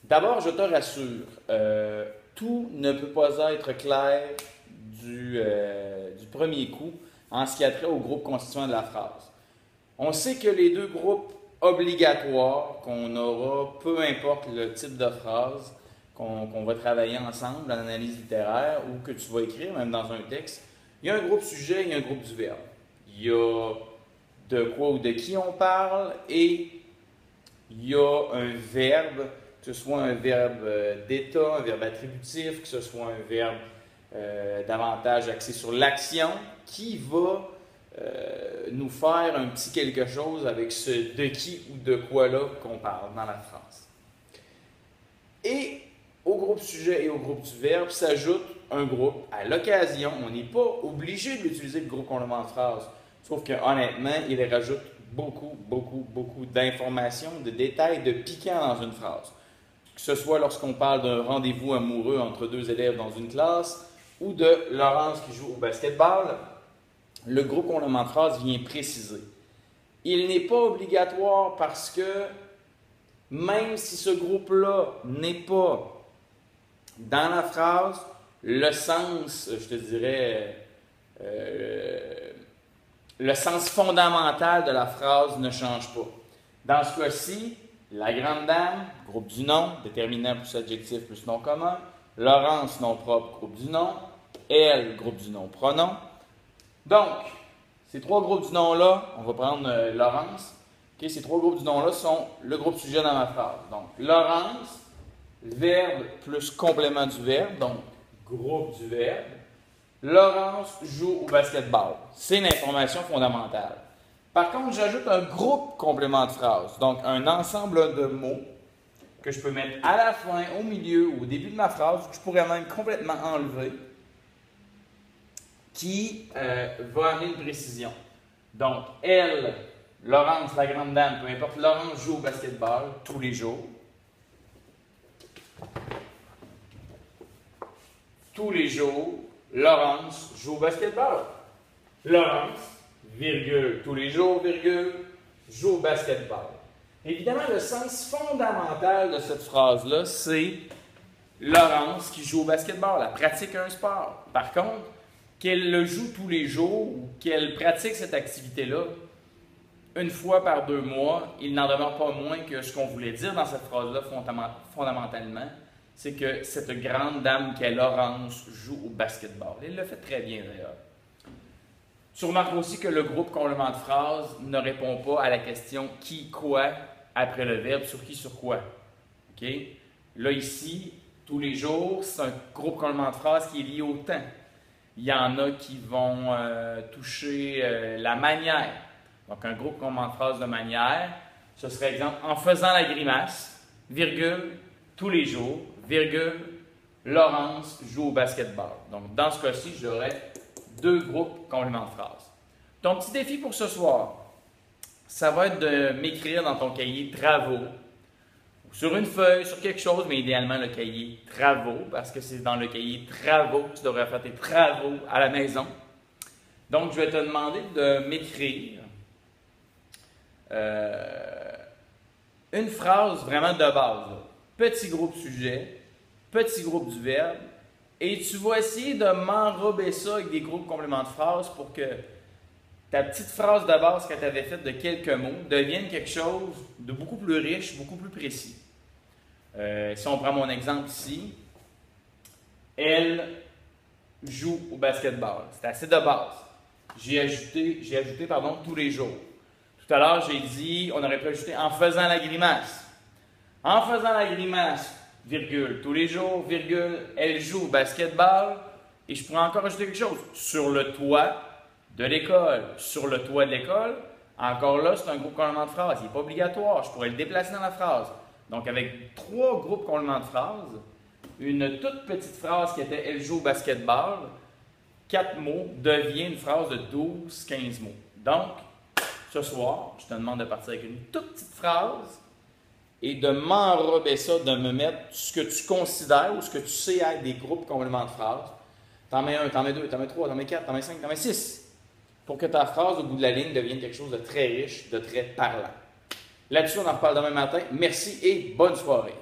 D'abord, je te rassure, tout ne peut pas être clair du premier coup en ce qui a trait au groupe constituant de la phrase. On sait que les deux groupes obligatoires qu'on aura, peu importe le type de phrase qu'on va travailler ensemble en analyse littéraire ou que tu vas écrire, même dans un texte, il y a un groupe sujet et un groupe du verbe. Il y a de quoi ou de qui on parle et il y a un verbe, que ce soit un verbe d'état, un verbe attributif, que ce soit un verbe davantage axé sur l'action, qui va nous faire un petit quelque chose avec ce de qui ou de quoi là qu'on parle dans la phrase. Et au groupe sujet et au groupe du verbe s'ajoute un groupe à l'occasion. On n'est pas obligé d'utiliser le groupe complément de phrase, sauf que honnêtement, il rajoute beaucoup d'informations, de détails, de piquants dans une phrase. Que ce soit lorsqu'on parle d'un rendez-vous amoureux entre deux élèves dans une classe ou de Laurence qui joue au basketball, le groupe complément de phrase vient préciser. Il n'est pas obligatoire parce que même si ce groupe-là n'est pas dans la phrase, le sens, je te dirais, le sens fondamental de la phrase ne change pas. Dans ce cas-ci, la grande dame, groupe du nom, déterminant plus adjectif plus nom commun. Laurence, nom propre, groupe du nom. Elle, groupe du nom, pronom. Donc, ces trois groupes du nom-là, on va prendre Laurence. Okay, ces trois groupes du nom-là sont le groupe sujet dans ma phrase. Donc, Laurence, verbe plus complément du verbe, donc groupe du verbe. Laurence joue au basketball. C'est une information fondamentale. Par contre, j'ajoute un groupe complément de phrase, donc un ensemble de mots que je peux mettre à la fin, au milieu ou au début de ma phrase, que je pourrais même complètement enlever, qui va amener une précision. Donc, elle, Laurence, la grande dame, peu importe, Laurence joue au basketball tous les jours. Tous les jours, Laurence joue au basketball. Laurence, virgule, tous les jours, virgule, joue au basketball. Évidemment, le sens fondamental de cette phrase-là, c'est Laurence qui joue au basketball, elle pratique un sport. Par contre, qu'elle le joue tous les jours ou qu'elle pratique cette activité-là, une fois par 2 mois, il n'en demeure pas moins que ce qu'on voulait dire dans cette phrase-là fondamentalement, c'est que cette grande dame qu'est Laurence joue au basketball. Elle le fait très bien d'ailleurs. Tu remarques aussi que le groupe complément de phrase ne répond pas à la question qui, quoi après le verbe, sur qui, sur quoi. Okay? Là, ici, tous les jours, c'est un groupe complément de phrase qui est lié au temps. Il y en a qui vont toucher la manière. Donc, un groupe complément de phrase de manière, ce serait exemple en faisant la grimace, virgule, tous les jours, virgule, Laurence joue au basketball. Donc, dans ce cas-ci, j'aurais 2 groupes compléments de phrase. Ton petit défi pour ce soir, ça va être de m'écrire dans ton cahier travaux, ou sur une feuille, sur quelque chose, mais idéalement le cahier travaux, parce que c'est dans le cahier travaux que tu devrais faire tes travaux à la maison. Donc, je vais te demander de m'écrire une phrase vraiment de base. Là. Petit groupe sujet, petit groupe du verbe, et tu vas essayer de m'enrober ça avec des groupes compléments de phrases pour que ta petite phrase de base que tu avais faite de quelques mots devienne quelque chose de beaucoup plus riche, beaucoup plus précis. Si on prend mon exemple ici, elle joue au basketball. C'est assez de base. J'ai ajouté tous les jours. Tout à l'heure, j'ai dit, on aurait pu ajouter en faisant la grimace. En faisant la grimace, virgule, tous les jours, virgule, elle joue au basketball. Et je pourrais encore ajouter quelque chose. Sur le toit de l'école. Sur le toit de l'école, encore là, c'est un groupe complément de phrase. Il n'est pas obligatoire. Je pourrais le déplacer dans la phrase. Donc, avec 3 groupes compléments de phrase, une toute petite phrase qui était « elle joue au basketball », 4 mots, devient une phrase de 12-15 mots. Donc, ce soir, je te demande de partir avec une toute petite phrase et de m'enrober ça, de me mettre ce que tu considères ou ce que tu sais être des groupes compléments de phrases. T'en mets 1, t'en mets 2, t'en mets 3, t'en mets 4, t'en mets 5, t'en mets 6. Pour que ta phrase au bout de la ligne devienne quelque chose de très riche, de très parlant. Là-dessus, on en reparle demain matin. Merci et bonne soirée.